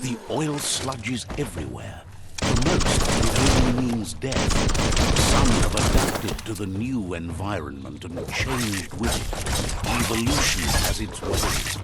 The oil sludges everywhere. For most, it only means death. Some have adapted to the new environment and changed with it. Evolution has its ways.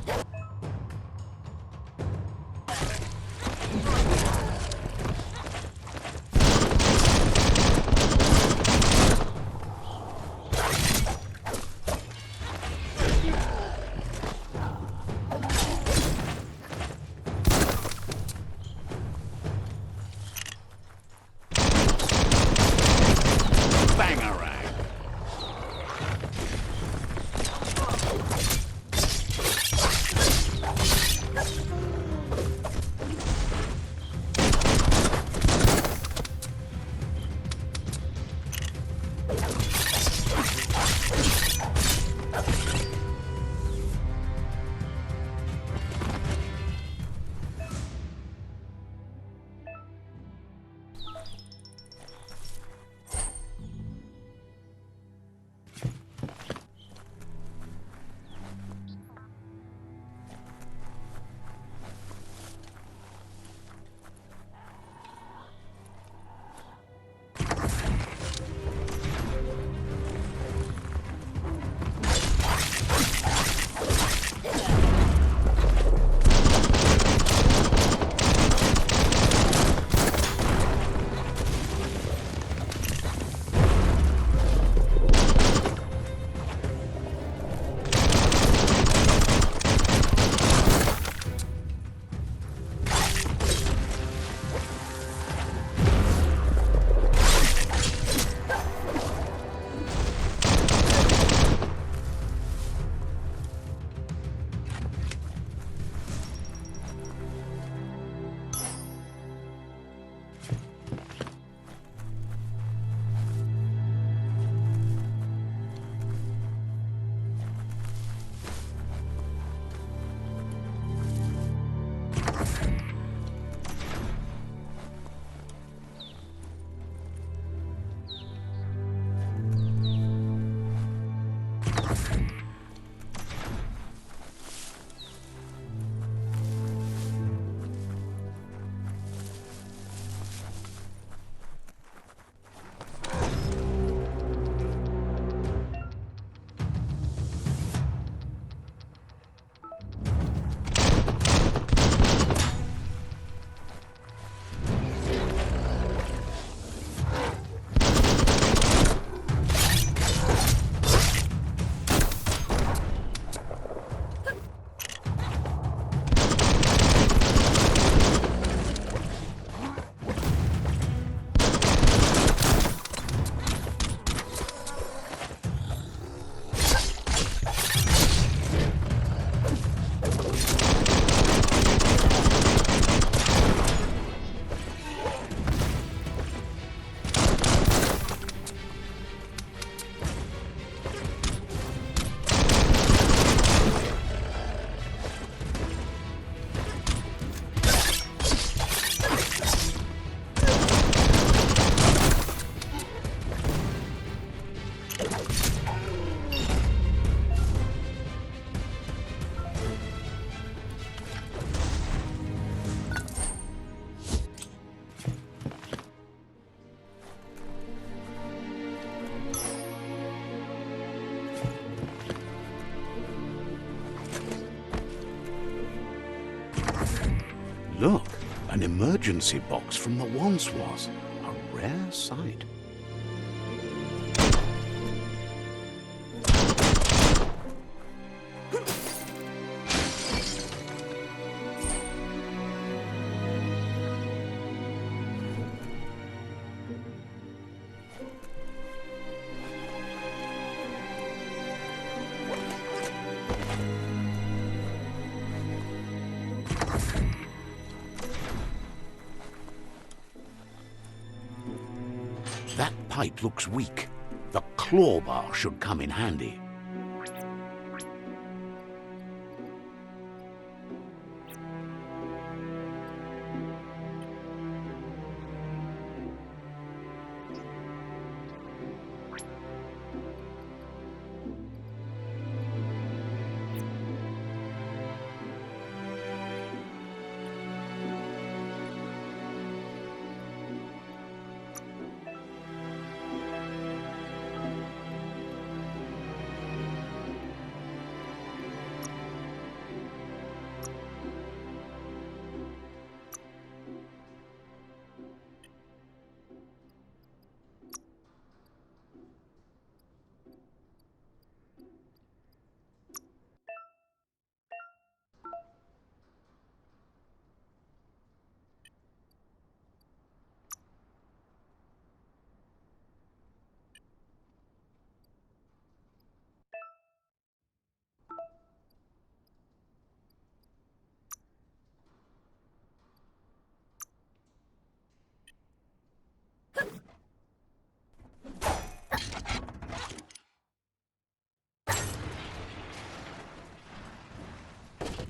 Look, an emergency box from the once was. A rare sight. That pipe looks weak. The claw bar should come in handy.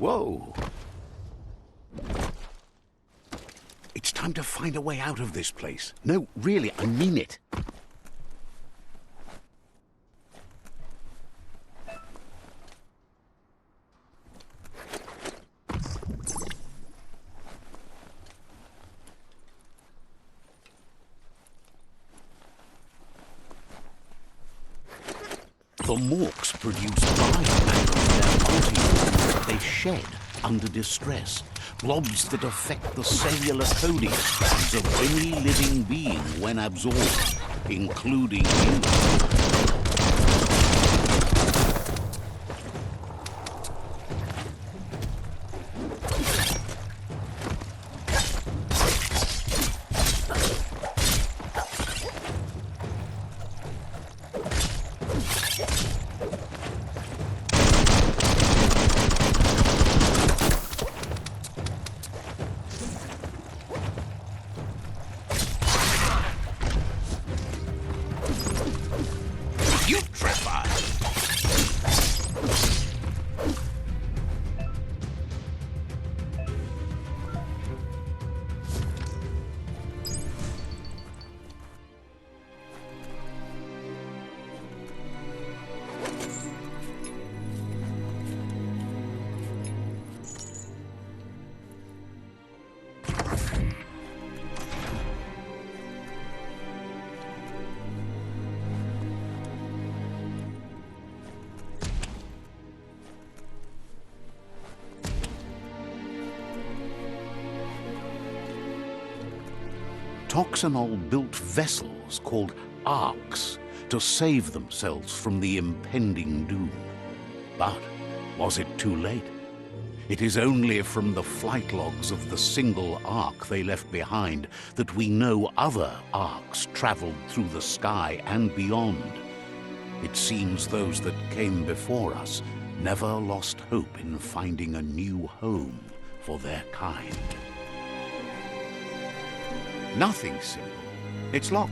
Whoa! It's time to find a way out of this place. No, really, I mean it. The morks produce biomatter in their multi-organs they shed under distress, blobs that affect the cellular coding strands of any living being when absorbed, including you. Toxanol built vessels called arks to save themselves from the impending doom. But was it too late? It is only from the flight logs of the single ark they left behind that we know other arks traveled through the sky and beyond. It seems those that came before us never lost hope in finding a new home for their kind. Nothing simple. It's locked.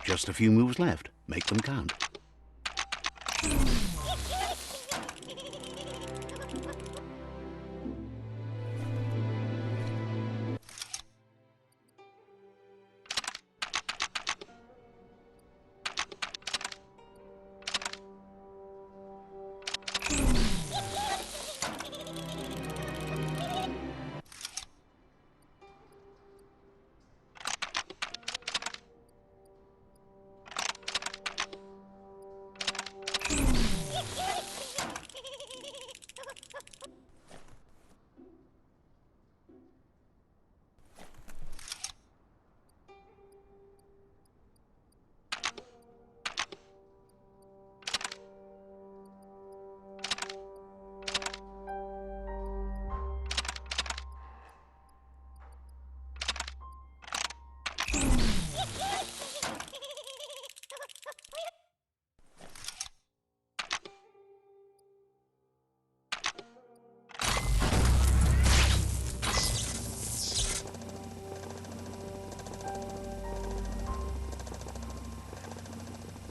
Just a few moves left. Make them count.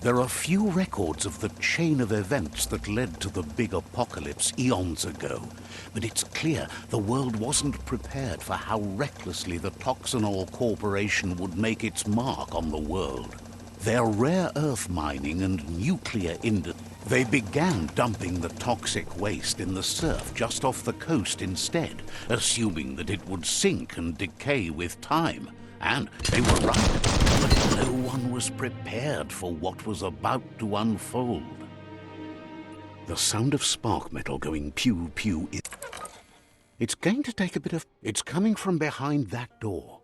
There are few records of the chain of events that led to the big apocalypse eons ago, but it's clear the world wasn't prepared for how recklessly the Toxanol Corporation would make its mark on the world. Their rare earth mining and nuclear industry. They began dumping the toxic waste in the surf just off the coast instead, assuming that it would sink and decay with time. And they were right, but no one was prepared for what was about to unfold. The sound of spark metal going pew-pew. It's going to take a bit of... It's coming from behind that door.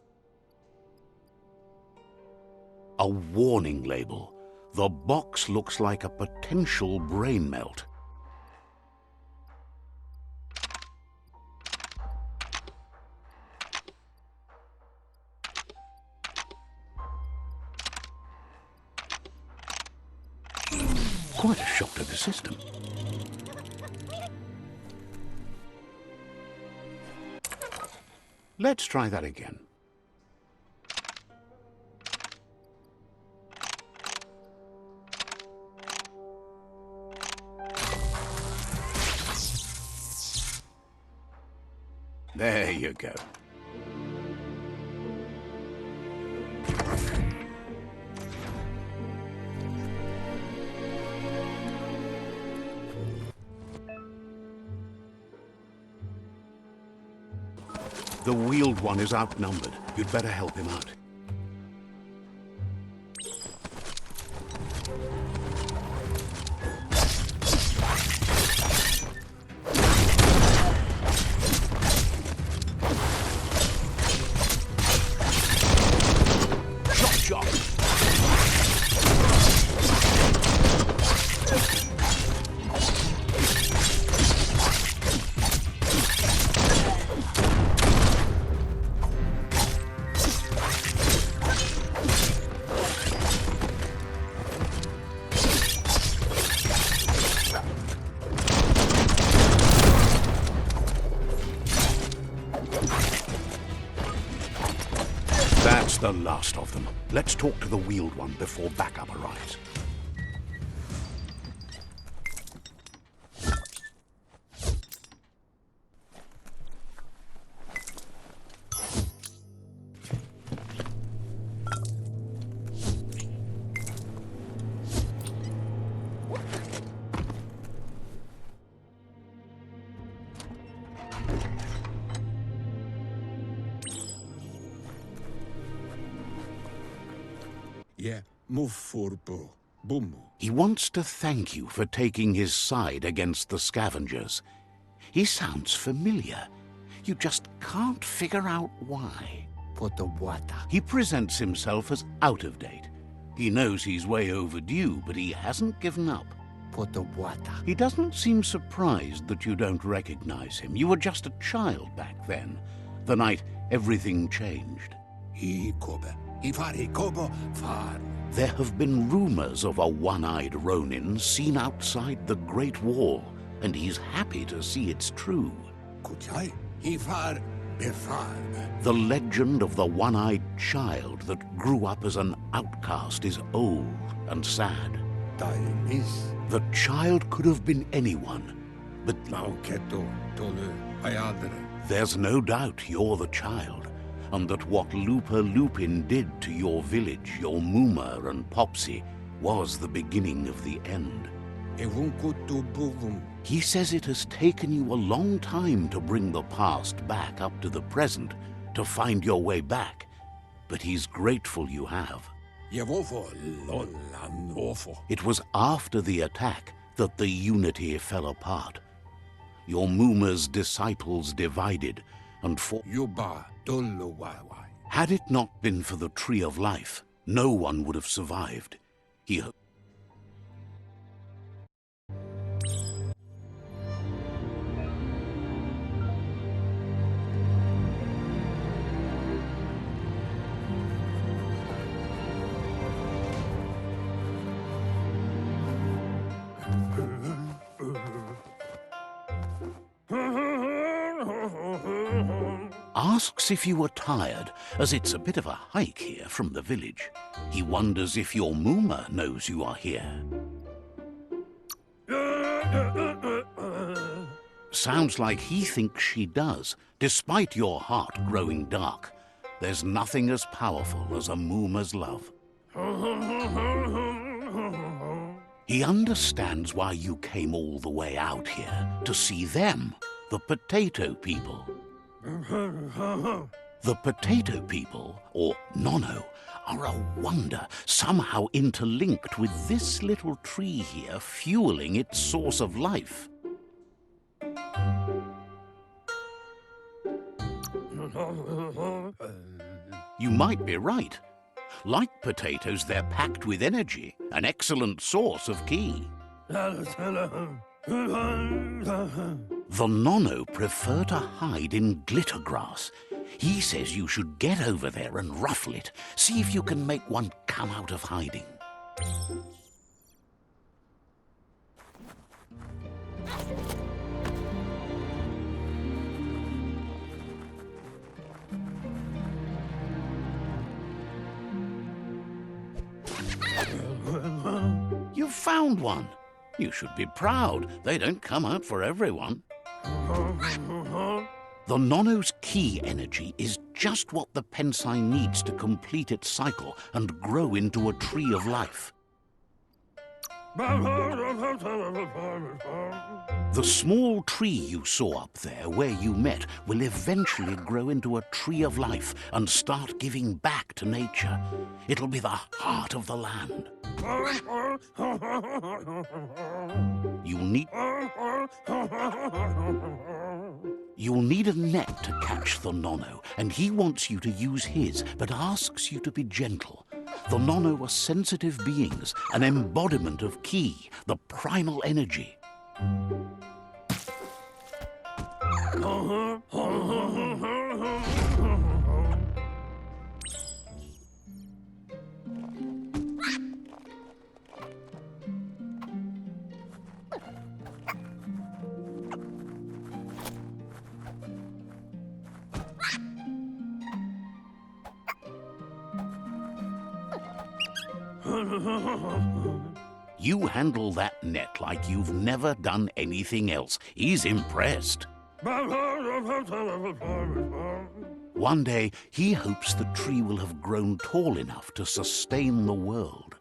A warning label. The box looks like a potential brain melt. quite a shock to the system. Let's try that again. There you go. The wheeled one is outnumbered. You'd better help him out. That's the last of them. Let's talk to the wheeled one before backup arrives. Yeah, move furbo. Boom. He wants to thank you for taking his side against the scavengers. He sounds familiar. You just can't figure out why. Poto water. He presents himself as out of date. He knows he's way overdue, but he hasn't given up. Poto water. He doesn't seem surprised that you don't recognize him. You were just a child back then, the night everything changed. Ikobe. Ifari kobo far. There have been rumors of a one-eyed Ronin seen outside the Great Wall, and he's happy to see it's true. Kuchai. Ifar befar. The legend of the one-eyed child that grew up as an outcast is old and sad. Tainis. The child could have been anyone, but Lauketo tolu ayadre. there's no doubt you're the child, and that what Lupa Lupin did to your village, your Muma and Popsy, was the beginning of the end. Evunkutu buvum. He says it has taken you a long time to bring the past back up to the present, to find your way back, but he's grateful you have. Yevofo lolan ofo. It was after the attack that the unity fell apart. Your Muma's disciples divided, and Yuba dolu waiwai. had it not been for the Tree of Life, no one would have survived. He asks if you were tired, as it's a bit of a hike here from the village. He wonders if your Muma knows you are here. Sounds like he thinks she does, despite your heart growing dark. There's nothing as powerful as a Muma's love. He understands why you came all the way out here, to see them, the potato people. The potato people, or Nono, are a wonder, somehow interlinked with this little tree here, fueling its source of life. You might be right. Like potatoes, they're packed with energy, an excellent source of ki. The Nono prefer to hide in glitter grass. He says you should get over there and ruffle it. See if you can make one come out of hiding. found one. You should be proud. They don't come out for everyone. The Nono's key energy is just what the Pensai needs to complete its cycle and grow into a tree of life. The small tree you saw up there where you met will eventually grow into a tree of life and start giving back to nature. It'll be the heart of the land. You'll need a net to catch the Nono, and he wants you to use his, but asks you to be gentle. The Nono are sensitive beings, an embodiment of Ki, the primal energy. You handle that net like you've never done anything else. He's impressed. One day, he hopes the tree will have grown tall enough to sustain the world.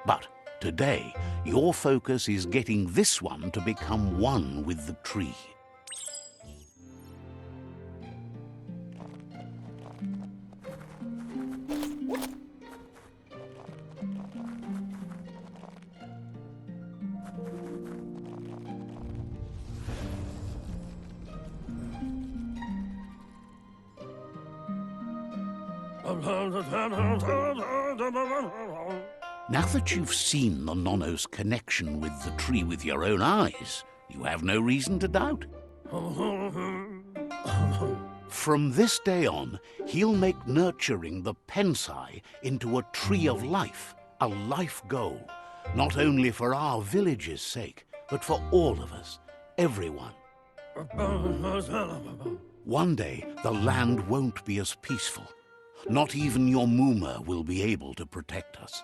But today, your focus is getting this one to become one with the tree. Now that you've seen the Nono's connection with the tree with your own eyes, you have no reason to doubt. From this day on, he'll make nurturing the Pensai into a tree of life, a life goal, not only for our village's sake, but for all of us, everyone. One day, the land won't be as peaceful. Not even your Muma will be able to protect us.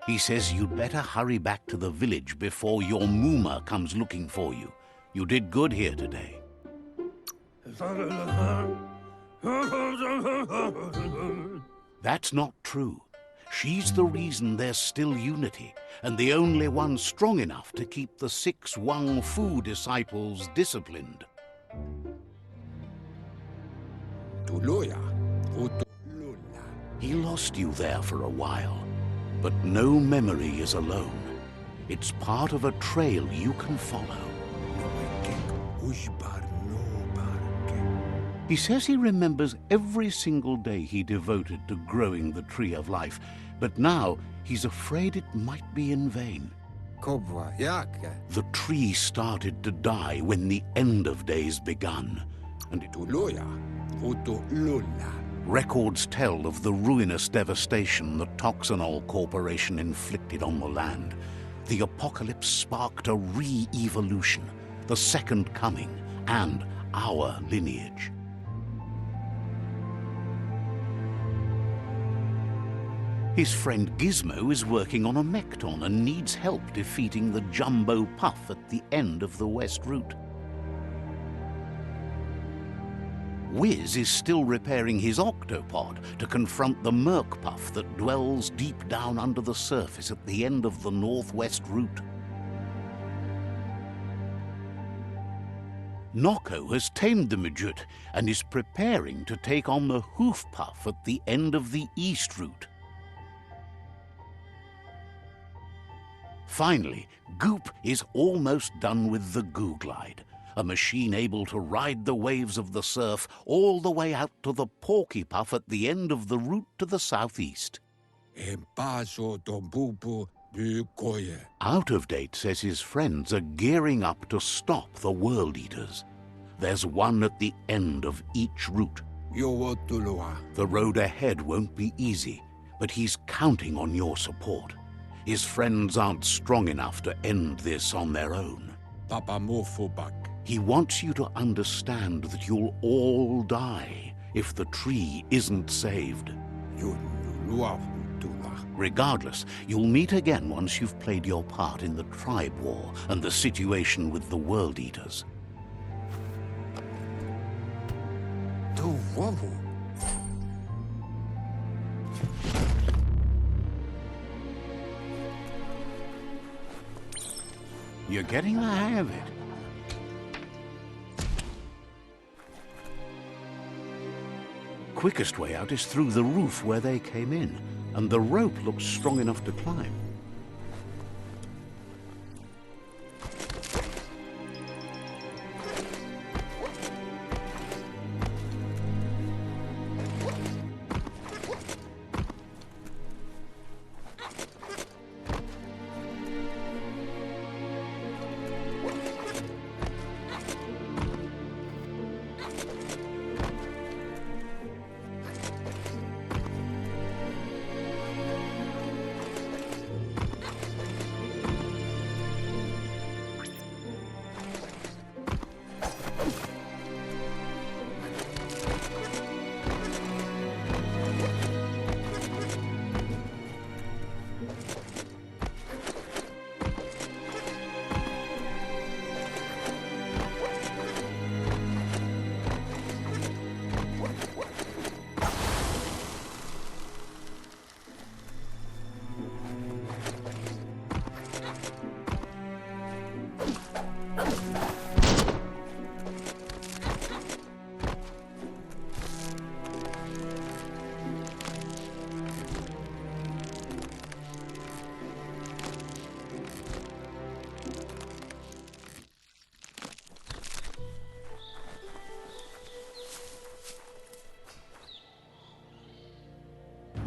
He says you'd better hurry back to the village before your Muma comes looking for you. You did good here today. That's not true. She's the reason there's still unity, and the only one strong enough to keep the 6 Wang Fu disciples disciplined. He lost you there for a while, but no memory is alone. It's part of a trail you can follow. He says he remembers every single day he devoted to growing the tree of life, but now he's afraid it might be in vain. The tree started to die when the end of days begun, and records tell of the ruinous devastation the Toxanol Corporation inflicted on the land. The apocalypse sparked a re-evolution, the second coming, and our lineage. His friend Gizmo is working on a Mekton and needs help defeating the Jumbo Puff at the end of the West Route. Wiz is still repairing his octopod to confront the Merc Puff that dwells deep down under the surface at the end of the Northwest Route. Noko has tamed the Midget and is preparing to take on the Hoof Puff at the end of the East Route. Finally, Goop is almost done with the Goo Glide, a machine able to ride the waves of the surf all the way out to the Porky Puff at the end of the route to the southeast. Out of Date says his friends are gearing up to stop the World Eaters. There's one at the end of each route. The road ahead won't be easy, but he's counting on your support. His friends aren't strong enough to end this on their own. He wants you to understand that you'll all die if the tree isn't saved. Luavutula. Regardless, you'll meet again once you've played your part in the tribe war and the situation with the World Eaters. Tuwavu. You're getting the hang of it. Quickest way out is through the roof where they came in, and the rope looks strong enough to climb.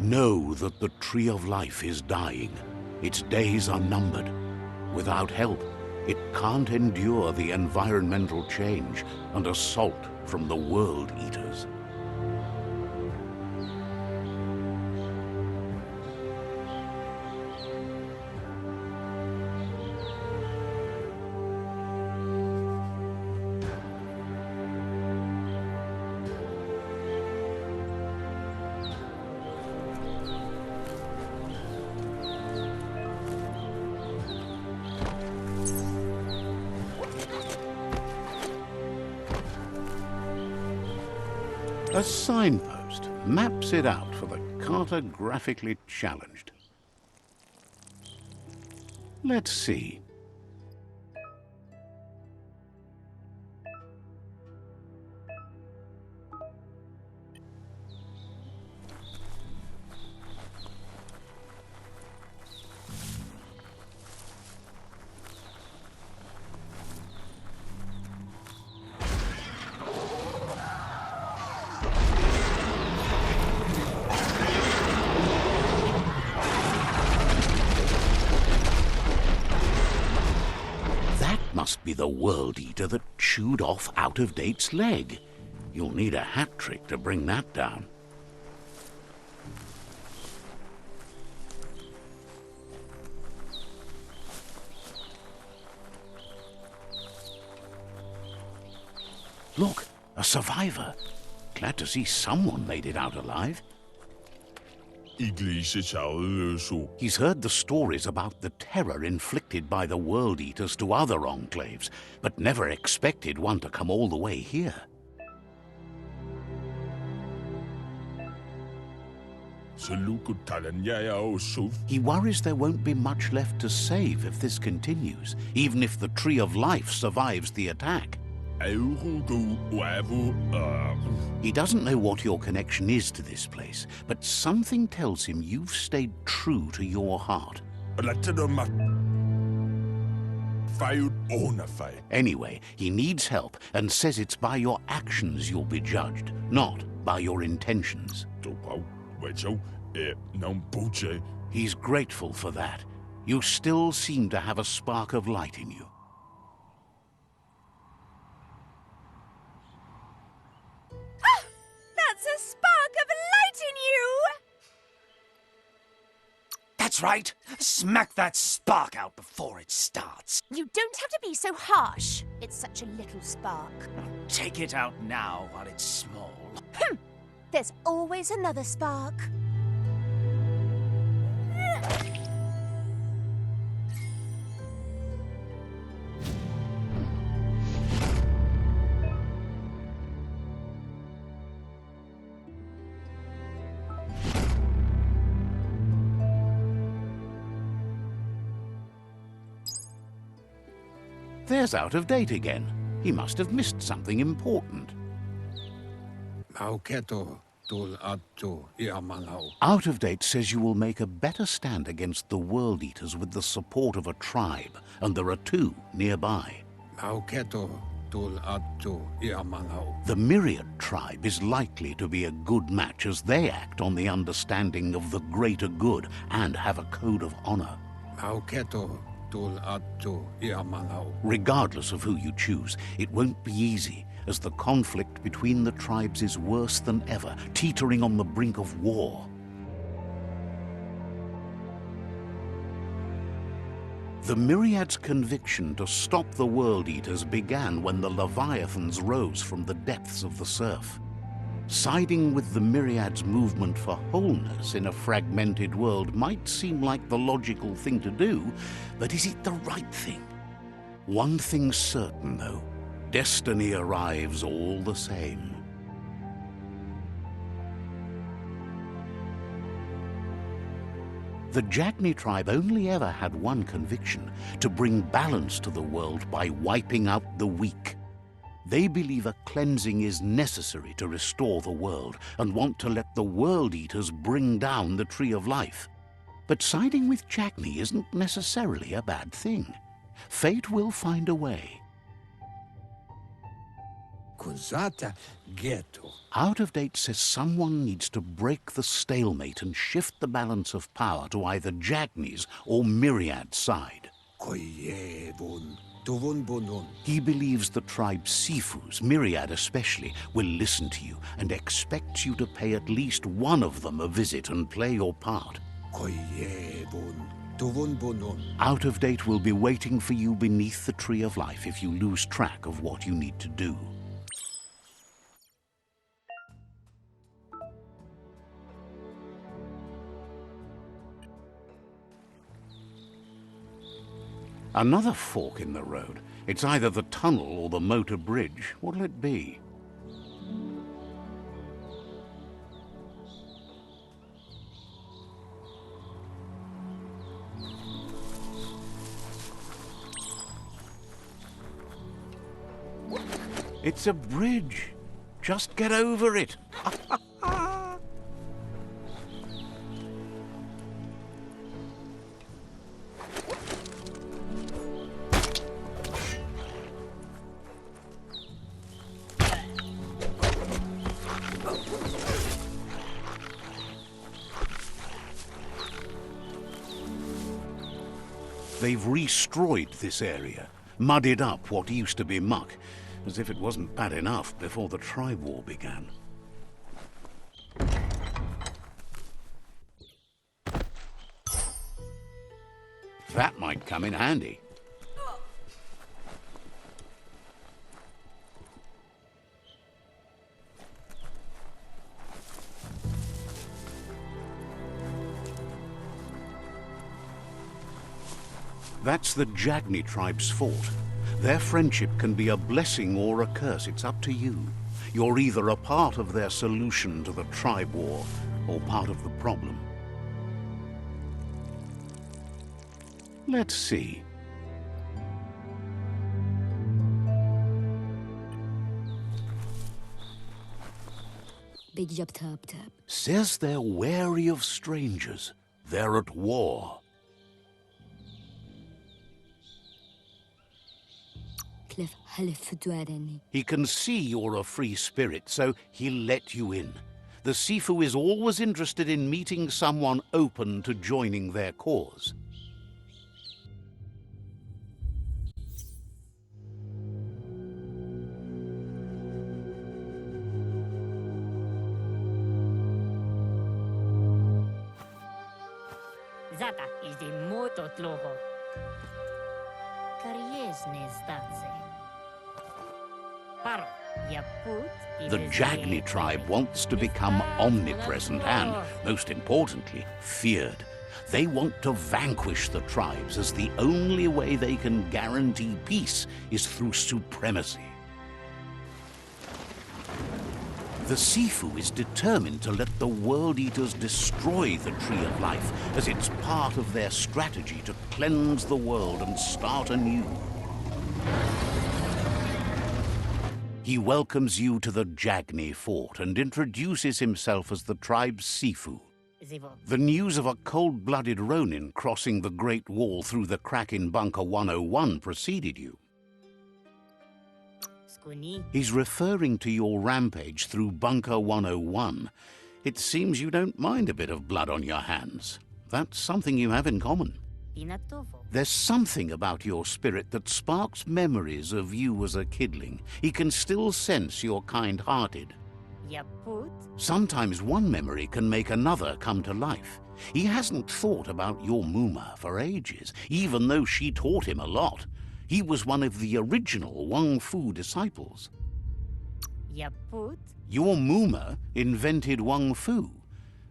Know that the Tree of Life is dying. Its days are numbered. Without help, it can't endure the environmental change and assault from the World Eaters. A signpost maps it out for the cartographically challenged. Let's see. Must be the World Eater that chewed off Out-of-Date's leg. You'll need a hat trick to bring that down. Look, a survivor. Glad to see someone made it out alive. He's heard the stories about the terror inflicted by the World Eaters to other enclaves, but never expected one to come all the way here. He worries there won't be much left to save if this continues, even if the Tree of Life survives the attack. He doesn't know what your connection is to this place, but something tells him you've stayed true to your heart. Anyway, he needs help and says it's by your actions you'll be judged, not by your intentions. He's grateful for that. You still seem to have a spark of light in you. That's a spark of light in you! That's right. Smack that spark out before it starts. You don't have to be so harsh. It's such a little spark. Take it out now while it's small. There's always another spark. There's Out of Date again. He must have missed something important. Mauketo tul attu iamanau. Out of Date says you will make a better stand against the World Eaters with the support of a tribe, and there are two nearby. Mauketo tul attu iamanau. The Myriad tribe is likely to be a good match as they act on the understanding of the greater good and have a code of honor. Mauketo tul attu iamanau. Regardless of who you choose, it won't be easy, as the conflict between the tribes is worse than ever, teetering on the brink of war. The Myriad's conviction to stop the World Eaters began when the Leviathans rose from the depths of the surf. Siding with the Myriad's movement for wholeness in a fragmented world might seem like the logical thing to do, but is it the right thing? One thing's certain, though. Destiny arrives all the same. The Jagni tribe only ever had one conviction: to bring balance to the world by wiping out the weak. They believe a cleansing is necessary to restore the world and want to let the World Eaters bring down the Tree of Life. But siding with Jagni isn't necessarily a bad thing. Fate will find a way. Cosata ghetto. Out of Date says someone needs to break the stalemate and shift the balance of power to either Jagni's or Myriad's side. Koyevun. Tuvun bunun. He believes the tribe's Sifus, Myriad especially, will listen to you and expects you to pay at least one of them a visit and play your part. Koyevun. Tuvun bunun. Out of Date will be waiting for you beneath the Tree of Life if you lose track of what you need to do. Another fork in the road. It's either the tunnel or the motor bridge. What'll it be? It's a bridge. Just get over it. They've destroyed this area, muddied up what used to be muck, as if it wasn't bad enough before the tribe war began. That might come in handy. That's the Jagni tribe's fort. Their friendship can be a blessing or a curse. It's up to you. You're either a part of their solution to the tribe war or part of the problem. Let's see. Big job tap tap. Says they're wary of strangers. They're at war. Cliff halif duadeni. He can see you're a free spirit, so he'll let you in. The Sifu is always interested in meeting someone open to joining their cause. Zata is the moto tloho. Kariesne zdace. Paro, ya put. The Jagni tribe wants to become omnipresent and, most importantly, feared. They want to vanquish the tribes, as the only way they can guarantee peace is through supremacy. The Sifu is determined to let the World Eaters destroy the Tree of Life, as it's part of their strategy to cleanse the world and start anew. He welcomes you to the Jagni fort and introduces himself as the tribe's Sifu. Zivo. The news of a cold-blooded Ronin crossing the Great Wall through the crack in Bunker 101 preceded you. Skuni. He's referring to your rampage through Bunker 101. It seems you don't mind a bit of blood on your hands. That's something you have in common. Pinatovo. There's something about your spirit that sparks memories of you as a kidling. He can still sense you're kind-hearted. Yaput. Sometimes one memory can make another come to life. He hasn't thought about your Muma for ages, even though she taught him a lot. He was one of the original Wang Fu disciples. Yaput. Your Muma invented Wang Fu.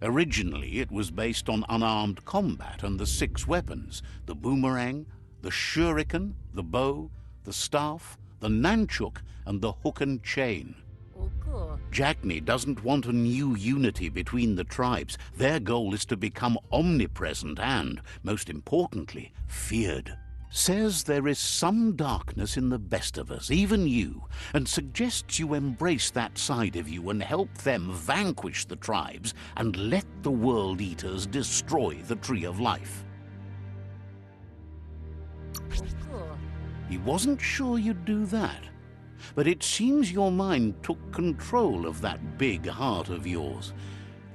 Originally, it was based on unarmed combat and the 6 weapons: the boomerang, the shuriken, the bow, the staff, the nunchuk, and the hook and chain. Oko. Jagni doesn't want a new unity between the tribes. Their goal is to become omnipresent and, most importantly, feared. Says there is some darkness in the best of us, even you, and suggests you embrace that side of you and help them vanquish the tribes and let the World Eaters destroy the Tree of Life. Oko. He wasn't sure you'd do that, but it seems your mind took control of that big heart of yours.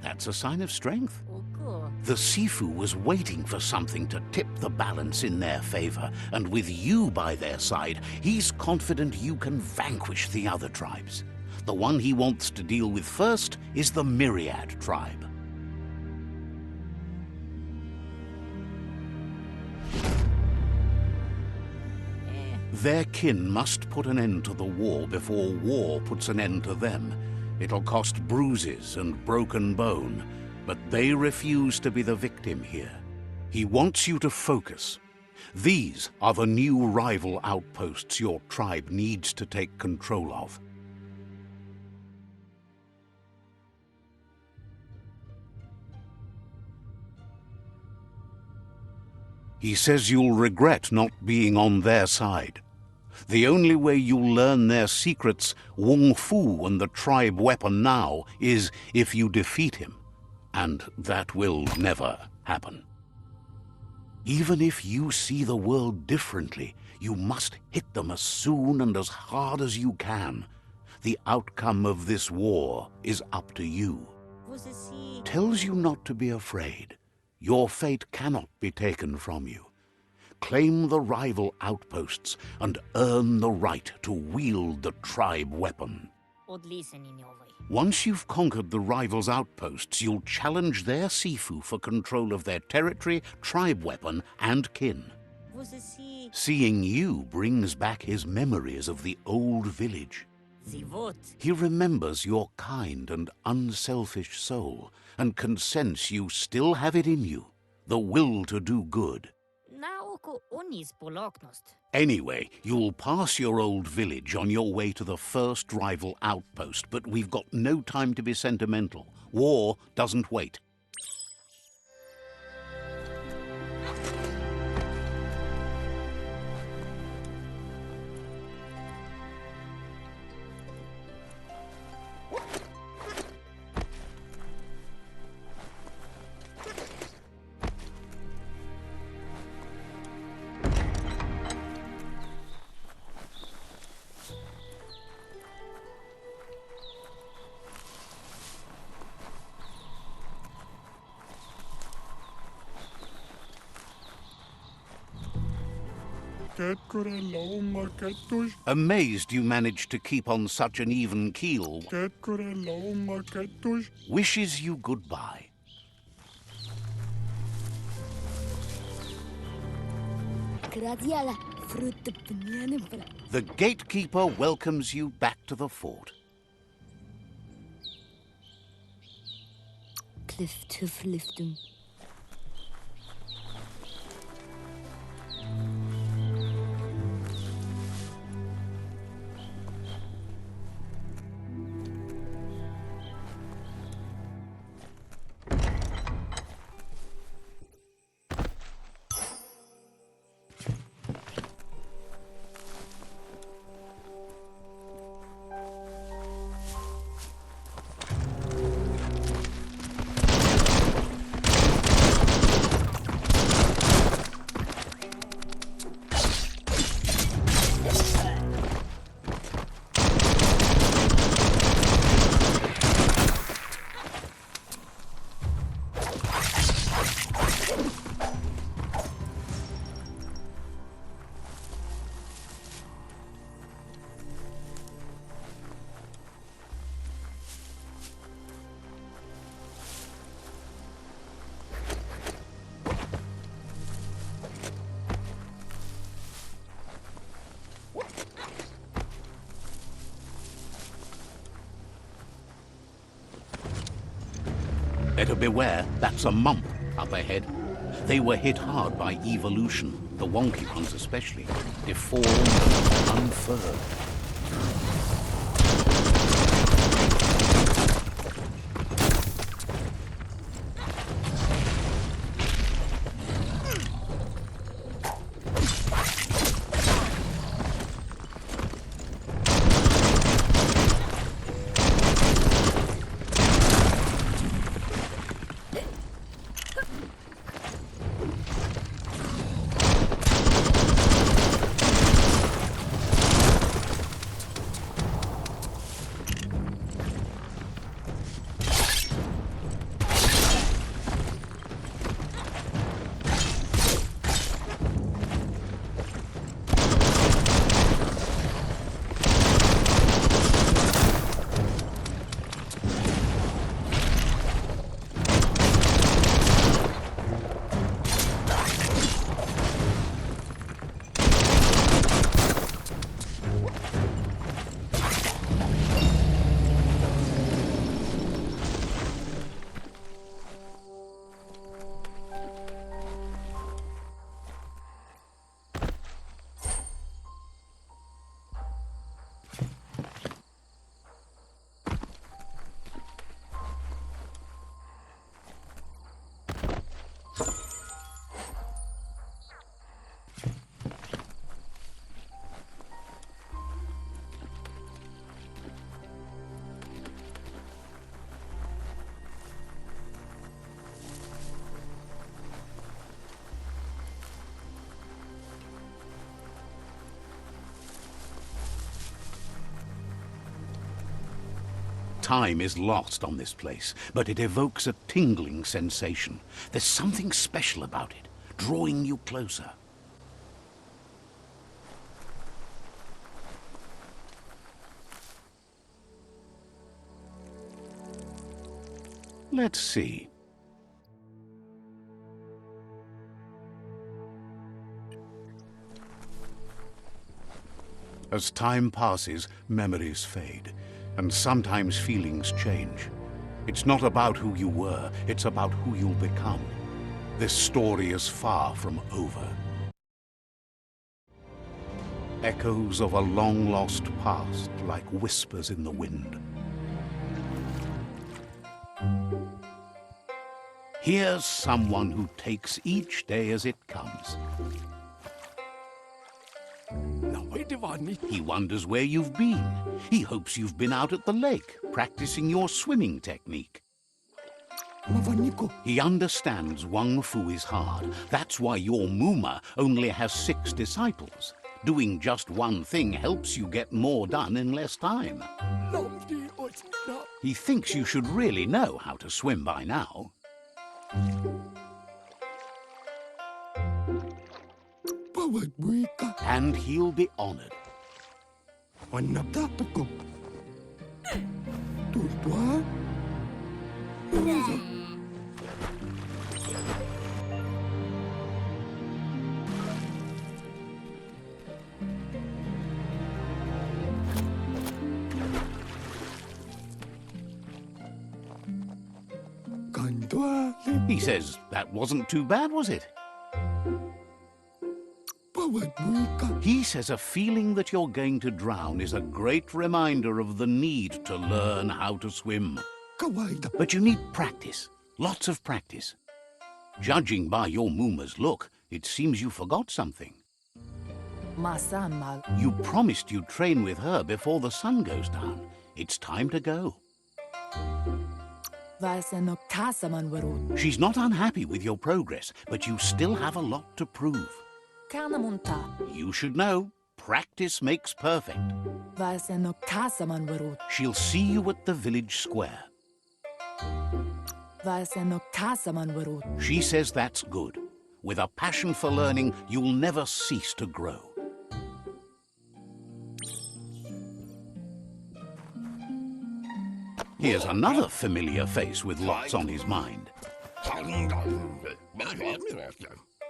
That's a sign of strength. Oko. The Sifu was waiting for something to tip the balance in their favor, and with you by their side, he's confident you can vanquish the other tribes. The one he wants to deal with first is the Myriad tribe. Their kin must put an end to the war before war puts an end to them. It'll cost bruises and broken bone, but they refuse to be the victim here. He wants you to focus. These are the new rival outposts your tribe needs to take control of. He says you'll regret not being on their side. The only way you'll learn their secrets, Wung Fu and the tribe weapon now, is if you defeat him. And that will never happen. Even if you see the world differently, you must hit them as soon and as hard as you can. The outcome of this war is up to you. Você se... Tells you not to be afraid. Your fate cannot be taken from you. Claim the rival outposts and earn the right to wield the tribe weapon. Odliseninjovoj. Once you've conquered the rivals' outposts, you'll challenge their Sifu for control of their territory, tribe weapon, and kin. Você se... Seeing you brings back his memories of the old village. Zivot. He remembers your kind and unselfish soul, and can sense you still have it in you, the will to do good. Na oko onis poloknost. Anyway, you'll pass your old village on your way to the first rival outpost, but we've got no time to be sentimental. War doesn't wait. Amazed you managed to keep on such an even keel. Wishes you goodbye. Gradiala, fruta banana. The gatekeeper welcomes you back to the fort. Cliff tuf liftum. Better beware, that's a mump up ahead. They were hit hard by evolution, the wonky ones especially, deformed and unfurred. Time is lost on this place, but it evokes a tingling sensation. There's something special about it, drawing you closer. Let's see. As time passes, memories fade. And sometimes feelings change. It's not about who you were, it's about who you'll become. This story is far from over. Echoes of a long-lost past, like whispers in the wind. Here's someone who takes each day as it comes. He wonders where you've been. He hopes you've been out at the lake, practicing your swimming technique. He understands Wang Fu is hard. That's why your Muma only has 6 disciples. Doing just one thing helps you get more done in less time. He thinks you should really know how to swim by now. And he'll be honored. He says that wasn't too bad, was it? He says a feeling that you're going to drown is a great reminder of the need to learn how to swim. But you need practice, lots of practice. Judging by your Muma's look, it seems you forgot something. You promised you'd train with her before the sun goes down. It's time to go. She's not unhappy with your progress, but you still have a lot to prove. You should know, practice makes perfect. She'll see you at the village square. She says that's good. With a passion for learning, you'll never cease to grow. Here's another familiar face with lots on his mind.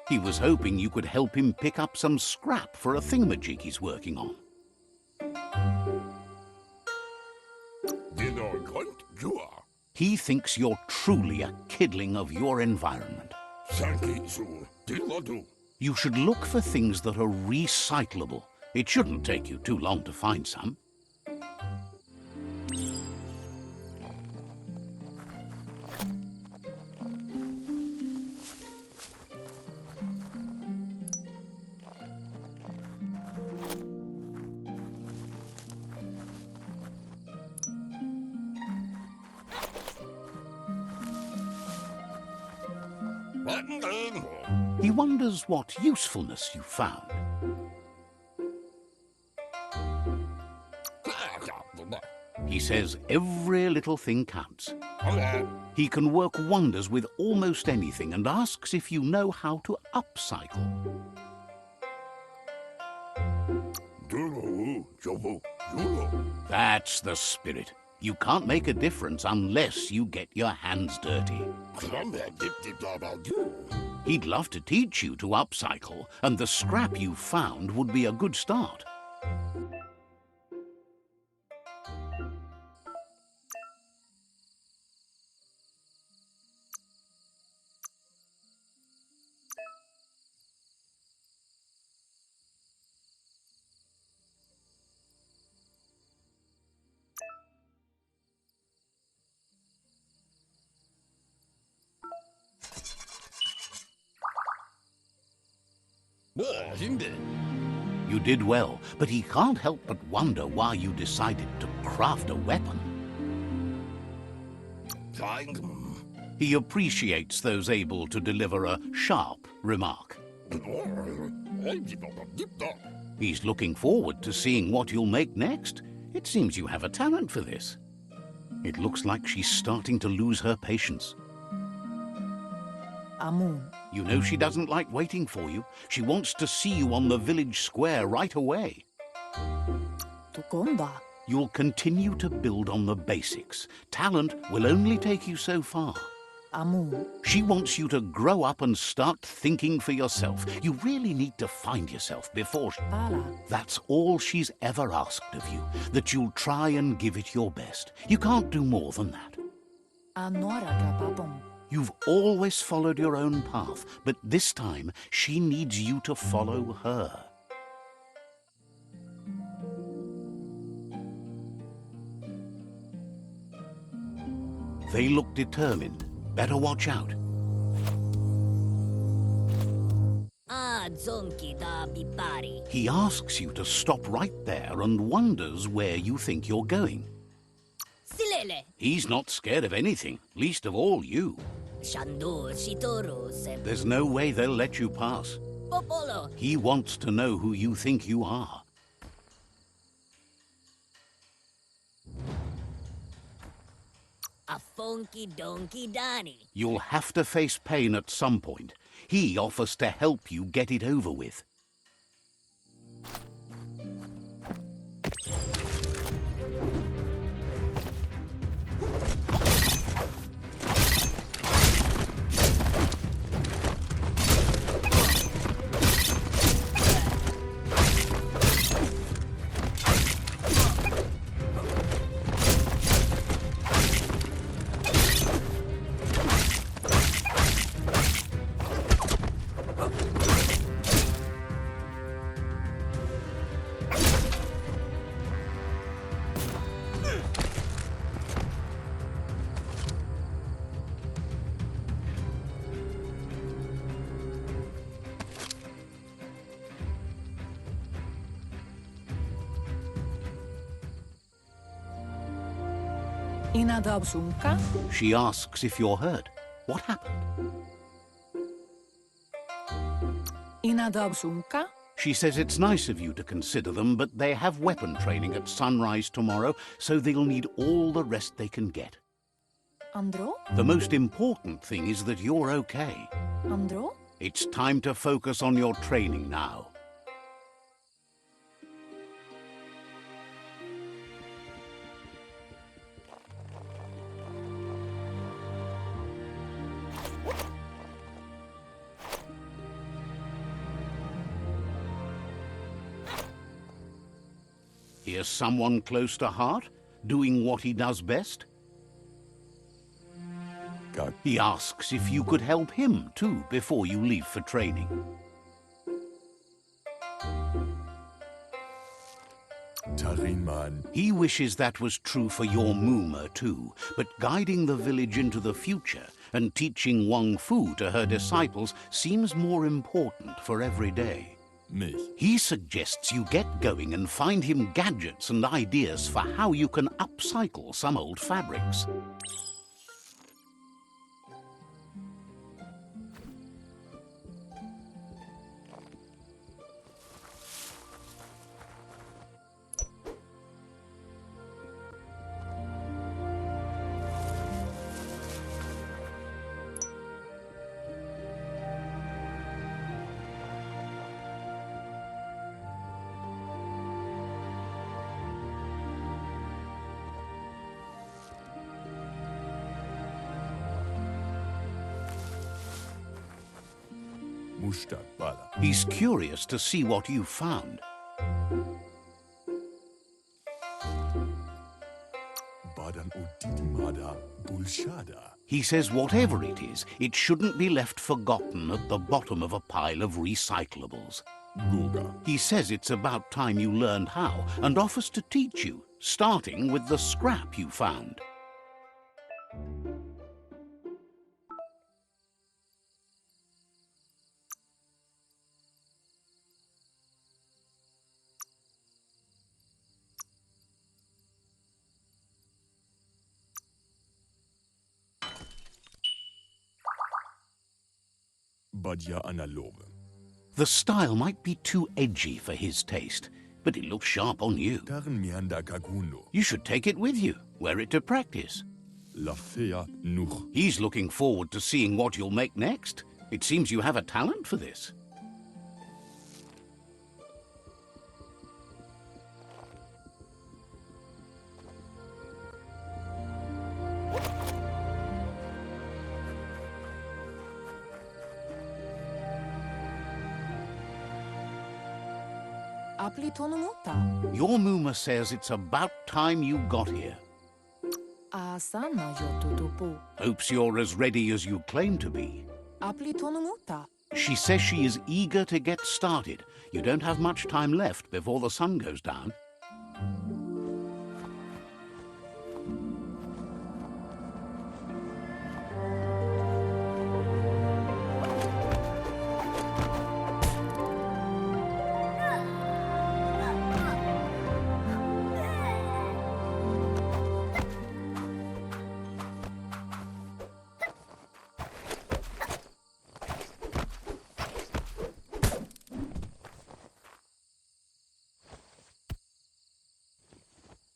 He was hoping you could help him pick up some scrap for a thingamajig he's working on. He thinks you're truly a kidling of your environment. You should look for things that are recyclable. It shouldn't take you too long to find some. He wonders what usefulness you found. He says every little thing counts. He can work wonders with almost anything and asks if you know how to upcycle. That's the spirit. You can't make a difference unless you get your hands dirty. He'd love to teach you to upcycle, and the scrap you found would be a good start. You did well, but he can't help but wonder why you decided to craft a weapon. He appreciates those able to deliver a sharp remark. He's looking forward to seeing what you'll make next. It seems you have a talent for this. It looks like she's starting to lose her patience. Amun. You know she doesn't like waiting for you. She wants to see you on the village square right away. Tukonda. You'll continue to build on the basics. Talent will only take you so far. Amun. She wants you to grow up and start thinking for yourself. You really need to find yourself before... Pala. That's all she's ever asked of you, that you'll try and give it your best. You can't do more than that. Anora kapapom. You've always followed your own path, but this time she needs you to follow her. They look determined. Better watch out. Ah, zonki da bipari. He asks you to stop right there and wonders where you think you're going. Silele. He's not scared of anything, least of all you. Shandu shitoru se There's no way they'll let you pass. popolo. He wants to know who you think you are. A funky donkey Danny. You'll have to face pain at some point. He offers to help you get it over with. Inadabsunka. She asks if you're hurt. What happened? Inadabsunka. She says it's nice of you to consider them, but they have weapon training at sunrise tomorrow, so they'll need all the rest they can get. Andro. The most important thing is that you're okay. Andro. It's time to focus on your training now. Here's someone close to heart, doing what he does best. He asks if you could help him too before you leave for training. Tarinman. He wishes that was true for your Mooma too, but guiding the village into the future and teaching Wang Fu to her disciples seems more important for every day. Mich. He suggests you get going and find him gadgets and ideas for how you can upcycle some old fabrics. Mustak Bala. He's curious to see what you found. Badan Udidimada Bulshada. He says whatever it is, it shouldn't be left forgotten at the bottom of a pile of recyclables. Goga. He says it's about time you learned how and offers to teach you, starting with the scrap you found. Badja Analoge. The style might be too edgy for his taste, but it looks sharp on you. Darren Mianda Kaguno. You should take it with you, wear it to practice. La Fea Nuch. He's looking forward to seeing what you'll make next. It seems you have a talent for this. Apli tonumuta. Your Mooma says it's about time you got here. Asana yotutupu. Hopes you're as ready as you claim to be. Apli tonumuta. She says she is eager to get started. You don't have much time left before the sun goes down.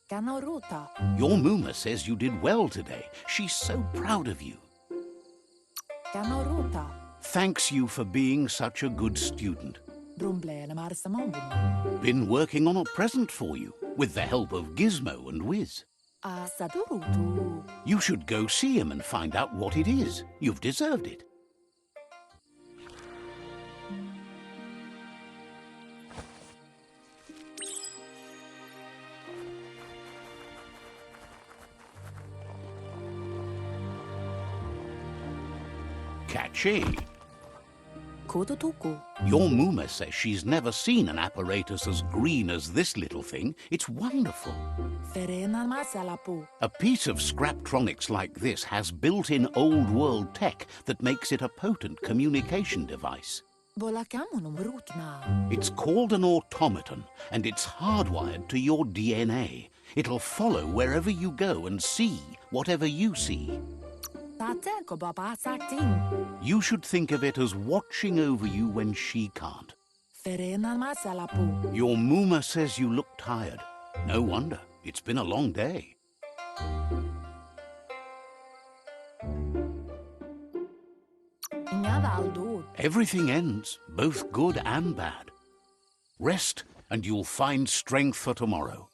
Kanaruta. Your Mooma says you did well today. She's so proud of you. Kanaruta. Thanks you for being such a good student. Brumblele marsamambun. Been working on a present for you, with the help of Gizmo and Wiz. Asadurutu. You should go see him and find out what it is. You've deserved it. Catchy. Kodotuku. Your Mooma says she's never seen an apparatus as green as this little thing. It's wonderful. Ferena masalapu. A piece of Scraptronics like this has built-in old-world tech that makes it a potent communication device. Bolakamunum rutna. It's called an automaton, and it's hardwired to your DNA. It'll follow wherever you go and see whatever you see. Tateko baba sakting. You should think of it as watching over you when she can't. Ferena masalapu. Your Mooma says you look tired. No wonder. It's been a long day. Inyada aldo. Everything ends, both good and bad. Rest, and you'll find strength for tomorrow.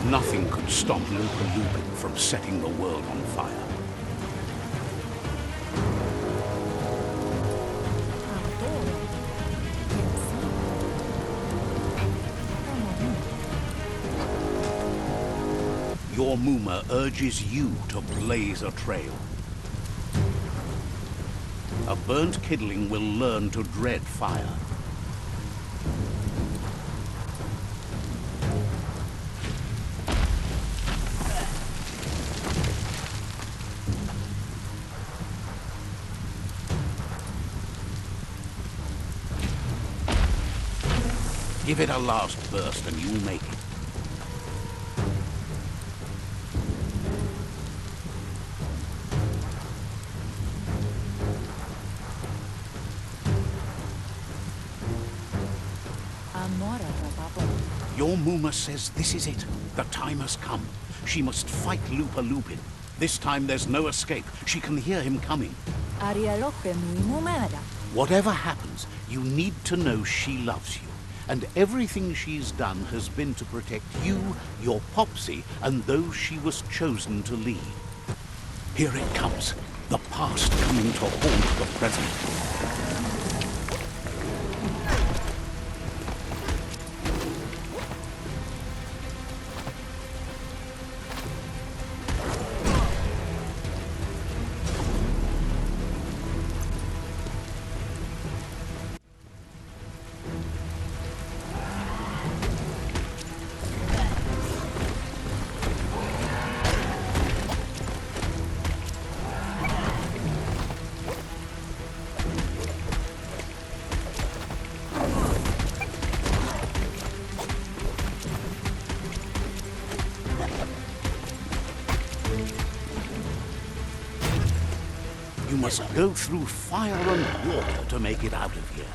Nothing could stop Lupa Lupin from setting the world on fire. Your Muma urges you to blaze a trail. A burnt kidling will learn to dread fire. Give it a last burst and you'll make it. Amora, Papa. Your Muma says this is it. The time has come. She must fight Lupa Lupin. This time there's no escape. She can hear him coming. Arialope nui mumera. Whatever happens, you need to know she loves you. And everything she's done has been to protect you, your Popsy, and those she was chosen to lead. Here it comes. The past coming to haunt the present. You must go through fire and water to make it out of here.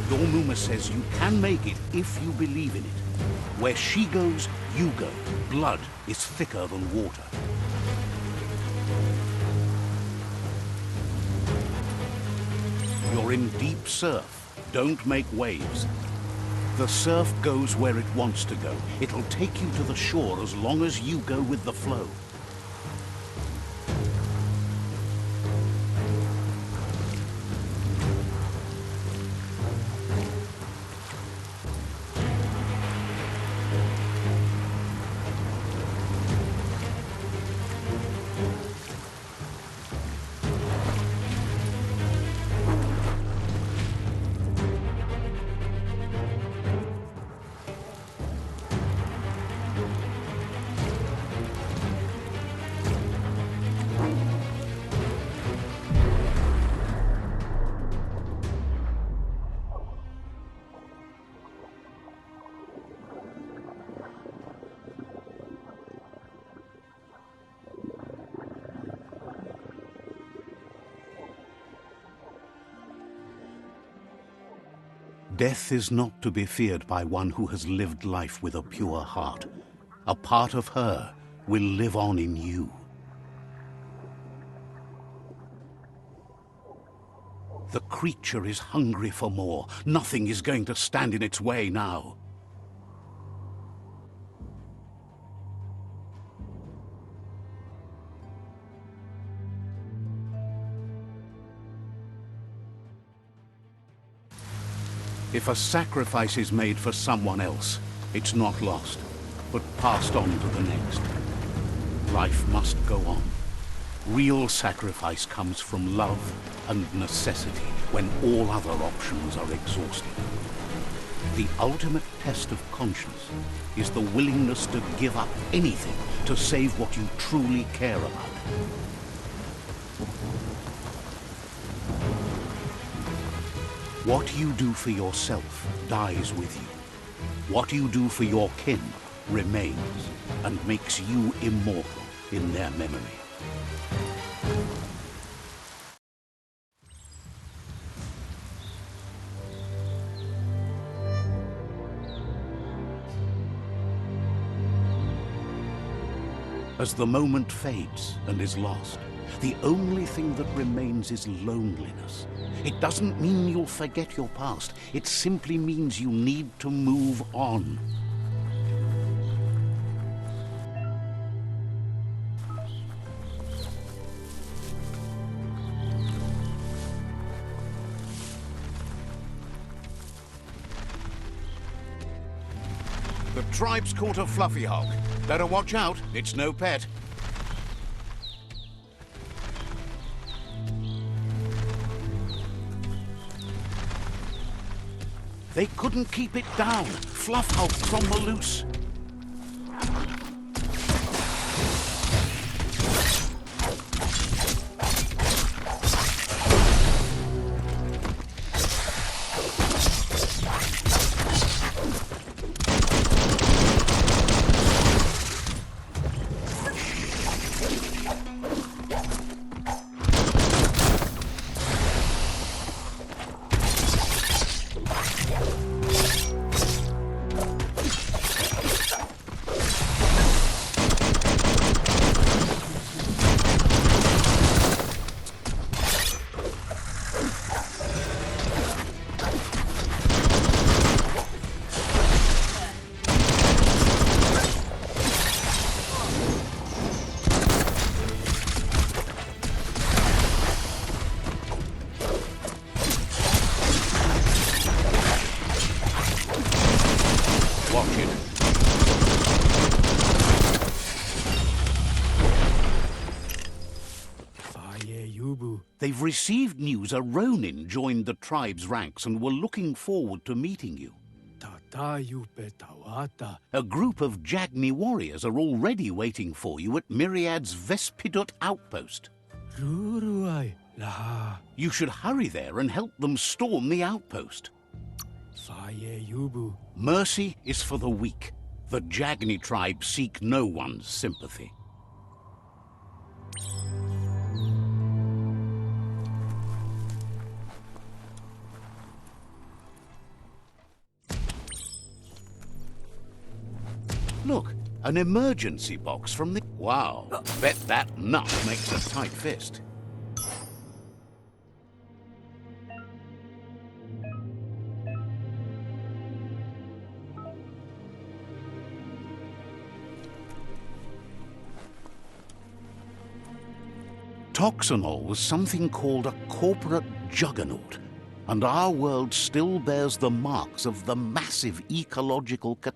Your Muma says you can make it if you believe in it. Where she goes, you go. Blood is thicker than water. You're in deep surf. Don't make waves. The surf goes where it wants to go. It'll take you to the shore as long as you go with the flow. Death is not to be feared by one who has lived life with a pure heart. A part of her will live on in you. The creature is hungry for more. Nothing is going to stand in its way now. If a sacrifice is made for someone else, it's not lost, but passed on to the next. Life must go on. Real sacrifice comes from love and necessity when all other options are exhausted. The ultimate test of conscience is the willingness to give up anything to save what you truly care about. What you do for yourself dies with you. What you do for your kin remains and makes you immortal in their memory. As the moment fades and is lost, the only thing that remains is loneliness. It doesn't mean you'll forget your past. It simply means you need to move on. The tribe's caught a fluffy hog. Better watch out, it's no pet. They couldn't keep it down. Fluff hogs on the loose. Watch it. They've received news a Ronin joined the tribe's ranks and were looking forward to meeting you. A group of Jagni warriors are already waiting for you at Myriad's Vespidut outpost. You should hurry there and help them storm the outpost. Mercy is for the weak. The Jagni tribe seek no one's sympathy. Look, an emergency box from the... Wow, bet that nut makes a tight fist. Toxanol was something called a corporate juggernaut, and our world still bears the marks of the massive ecological catastrophe.